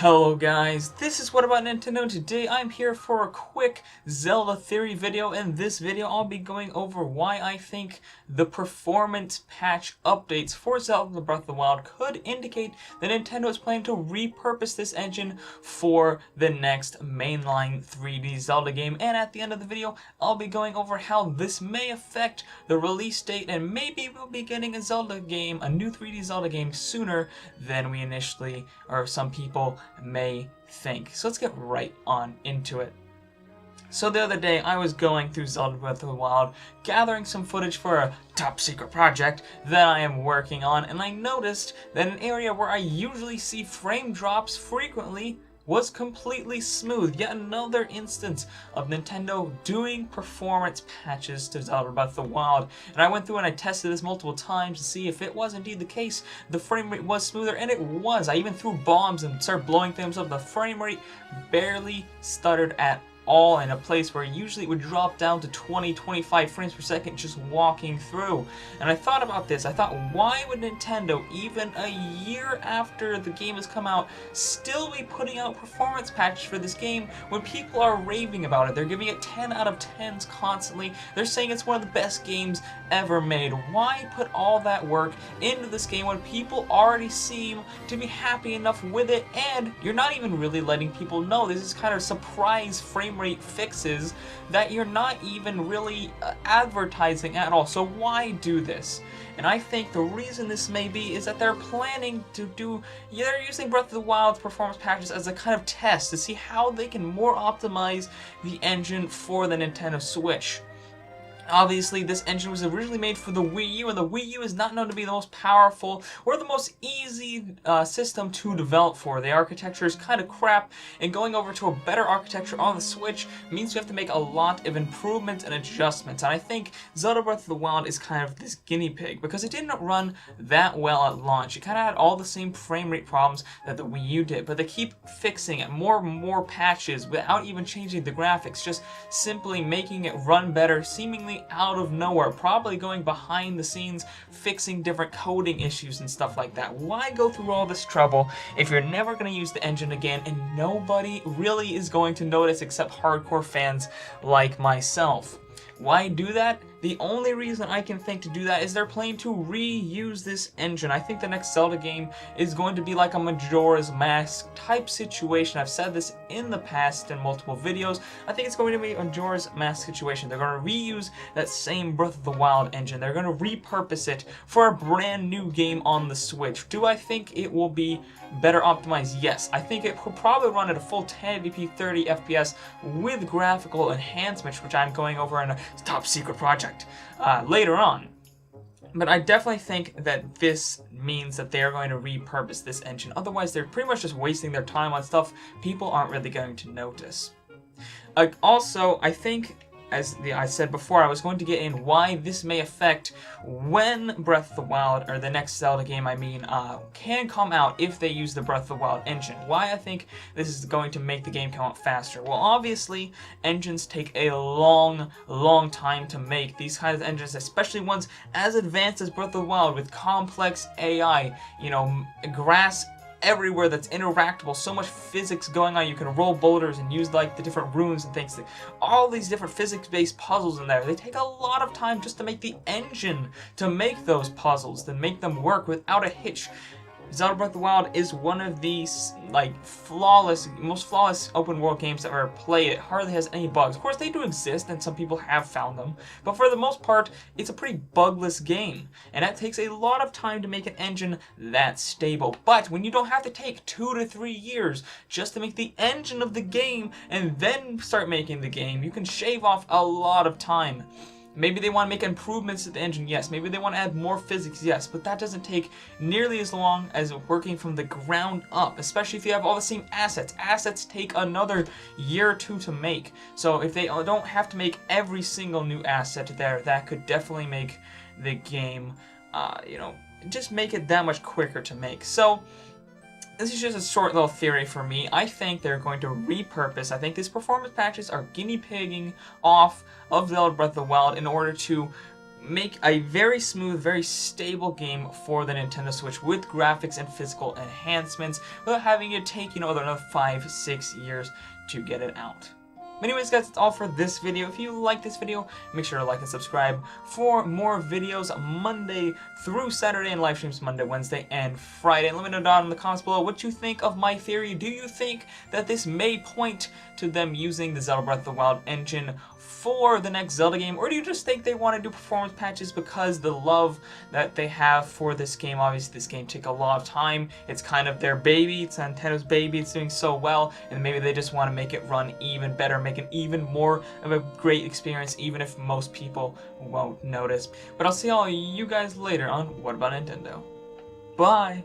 Hello guys, this is What About Nintendo. Today I'm here for a quick Zelda theory video. In this video I'll be going over why I think the performance patch updates for Zelda Breath of the Wild could indicate that Nintendo is planning to repurpose this engine for the next mainline 3D Zelda game. And at the end of the video I'll be going over how this may affect the release date, and maybe we'll be getting a Zelda game, a new 3D Zelda game, sooner than we initially, or some people may think. So let's get right on into it. So the other day I was going through Zelda Breath of the Wild, gathering some footage for a top secret project that I am working on, and I noticed that an area where I usually see frame drops frequently was completely smooth. Yet another instance of Nintendo doing performance patches to Zelda Breath of the Wild. And I went through and I tested this multiple times to see if it was indeed the case. The frame rate was smoother, and it was. I even threw bombs and started blowing things up. The frame rate barely stuttered at all, in a place where usually it would drop down to 20-25 frames per second just walking through. And I thought about this. I thought, why would Nintendo, even a year after the game has come out, still be putting out performance patches for this game when people are raving about it? They're giving it 10 out of 10s constantly. They're saying it's one of the best games ever made. Why put all that work into this game when people already seem to be happy enough with it, and you're not even really letting people know? This is kind of surprise frame rate fixes that you're not even really advertising at all. So why do this? And I think the reason this may be is that they're planning to they're using Breath of the Wild's performance patches as a kind of test to see how they can more optimize the engine for the Nintendo Switch. Obviously, this engine was originally made for the Wii U, and the Wii U is not known to be the most powerful or the most easy system to develop for. The architecture is kind of crap, and going over to a better architecture on the Switch means you have to make a lot of improvements and adjustments. And I think Zelda Breath of the Wild is kind of this guinea pig, because it didn't run that well at launch. It kind of had all the same frame rate problems that the Wii U did, but they keep fixing it, more and more patches without even changing the graphics, just simply making it run better, seemingly out of nowhere, probably going behind the scenes, fixing different coding issues and stuff like that. Why go through all this trouble if you're never going to use the engine again and nobody really is going to notice except hardcore fans like myself? Why do that? The only reason I can think to do that is they're planning to reuse this engine. I think the next Zelda game is going to be like a Majora's Mask type situation. I've said this in the past in multiple videos. I think it's going to be a Majora's Mask situation. They're going to reuse that same Breath of the Wild engine. They're going to repurpose it for a brand new game on the Switch. Do I think it will be better optimized? Yes. I think it will probably run at a full 1080p 30 FPS with graphical enhancements, which I'm going over in a top secret project later on. But I definitely think that this means that they're going to repurpose this engine. Otherwise, they're pretty much just wasting their time on stuff people aren't really going to notice. Also, I think, as I said before, I was going to get in why this may affect when Breath of the Wild, or the next Zelda game I mean, can come out if they use the Breath of the Wild engine. Why I think this is going to make the game come out faster. Well, obviously, engines take a long time to make. These kinds of engines, especially ones as advanced as Breath of the Wild with complex AI, you know, grass everywhere that's interactable, so much physics going on. You can roll boulders and use like the different runes and things. All these different physics-based puzzles in there. They take a lot of time just to make the engine to make those puzzles, to make them work without a hitch. Zelda Breath of the Wild is one of these like most flawless open world games I've ever played. It hardly has any bugs. Of course, they do exist, and some people have found them, but for the most part, it's a pretty bugless game, and that takes a lot of time to make an engine that stable. But when you don't have to take 2 to 3 years just to make the engine of the game and then start making the game, you can shave off a lot of time. Maybe they want to make improvements to the engine, yes. Maybe they want to add more physics, yes. But that doesn't take nearly as long as working from the ground up, especially if you have all the same assets. Assets take another year or two to make. So if they don't have to make every single new asset there, that could definitely make the game, just make it that much quicker to make. So this is just a short little theory for me. I think they're going to repurpose. I think these performance patches are guinea pigging off of Zelda Breath of the Wild in order to make a very smooth, very stable game for the Nintendo Switch with graphics and physical enhancements without having it take, another 5-6 years to get it out. But anyways guys, that's all for this video. If you like this video, make sure to like and subscribe for more videos Monday through Saturday and live streams Monday, Wednesday, and Friday. And let me know down in the comments below what you think of my theory. Do you think that this may point to them using the Zelda Breath of the Wild engine for the next Zelda game, or do you just think they want to do performance patches because the love that they have for this game? Obviously this game took a lot of time, it's kind of their baby, it's Nintendo's baby, it's doing so well, and maybe they just want to make it run even better, make it even more of a great experience, even if most people won't notice. But I'll see all you guys later on What About Nintendo. Bye!